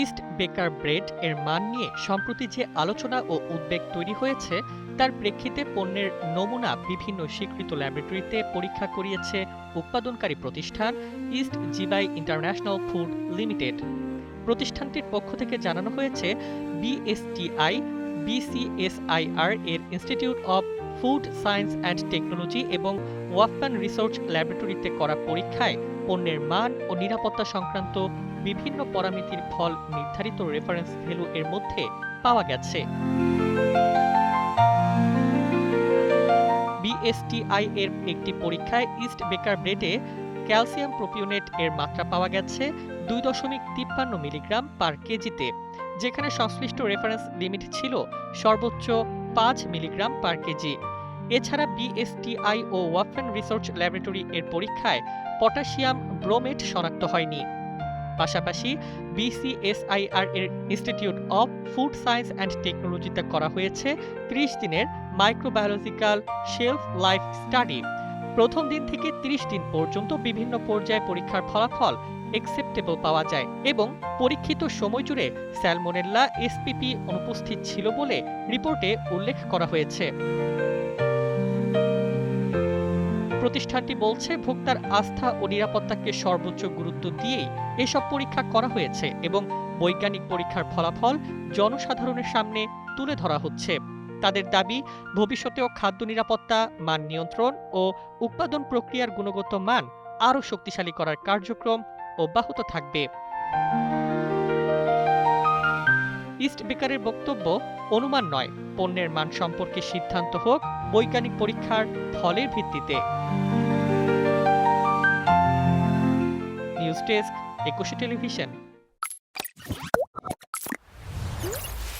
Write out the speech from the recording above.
East বেকার bread এর মান নিয়ে সম্প্রতি যে আলোচনা ও উদ্বেগ তৈরি হয়েছে তার প্রেক্ষিতে পণ্যের নমুনা বিভিন্ন স্বীকৃত ল্যাবরেটরিতে পরীক্ষা করিয়েছে উৎপাদনকারী প্রতিষ্ঠান ইস্ট জিবাই ইন্টারন্যাশনাল ফুড লিমিটেড। প্রতিষ্ঠানটির পক্ষ থেকে জানানো হয়েছে বিএসটিআই, বিসিএসআইআর এর institute of food science and technology এবং ওয়াফান রিসার্চ ল্যাবরেটরিতে করা পরীক্ষায় পণ্যের মান ও নিরাপত্তা সংক্রান্ত বিভিন্ন পরামিতির ফল নির্ধারিত রেফারেন্স ভ্যালু এর মধ্যে পাওয়া গেছে। বিএসটিআই এর একটি পরীক্ষায় ইস্ট বেকার ব্রেডে ক্যালসিয়াম প্রোপিওনেট এর মাত্রা পাওয়া গেছে 2.53 মিলিগ্রাম পার কেজিতে, যেখানে সংশ্লিষ্ট রেফারেন্স লিমিট ছিল সর্বোচ্চ 5 মিলিগ্রাম পার কেজি। এছাড়া বিএসটিআই ও ওয়াফেন রিসার্চ ল্যাবরেটরি এর পরীক্ষায় পটাশিয়াম ব্রোমেট শনাক্ত হয়নি। পাশাপাশি বিসিএসআইআর এর institute of food science and টেকনোলজিতে করা হয়েছে 30 দিনের মাইক্রোবায়োলজিক্যাল শেলফ লাইফ স্টাডি। প্রথম দিন থেকে 30 দিন পর্যন্ত বিভিন্ন পর্যায়ে পরীক্ষার ফলাফল অ্যাকসেপ্টেবল পাওয়া যায় এবং পরীক্ষিত সময় জুড়ে স্যালমোনেল্লা এসপিপি অনুপস্থিত ছিল বলে রিপোর্টে উল্লেখ করা হয়েছে। প্রতিষ্ঠানটি বলছে ভোক্তার আস্থা ও নিরাপত্তাকে সর্বোচ্চ গুরুত্ব দিয়েই এসব পরীক্ষা করা হয়েছে এবং বৈজ্ঞানিক পরীক্ষার ফলাফল জনসাধারণের সামনে তুলে ধরা হচ্ছে। তাদের দাবি, ভবিষ্যতেও খাদ্য নিরাপত্তা, মান নিয়ন্ত্রণ ও উৎপাদন প্রক্রিয়ার গুণগত মান আরও শক্তিশালী করার কার্যক্রম অব্যাহত থাকবে। ইস্ট বেকারের বক্তব্য, অনুমান নয়, পণ্যের মান সম্পর্কে সিদ্ধান্ত হোক বৈজ্ঞানিক পরীক্ষার ফলের ভিত্তিতে। নিউজ ডেস্ক, একুশে টেলিভিশন।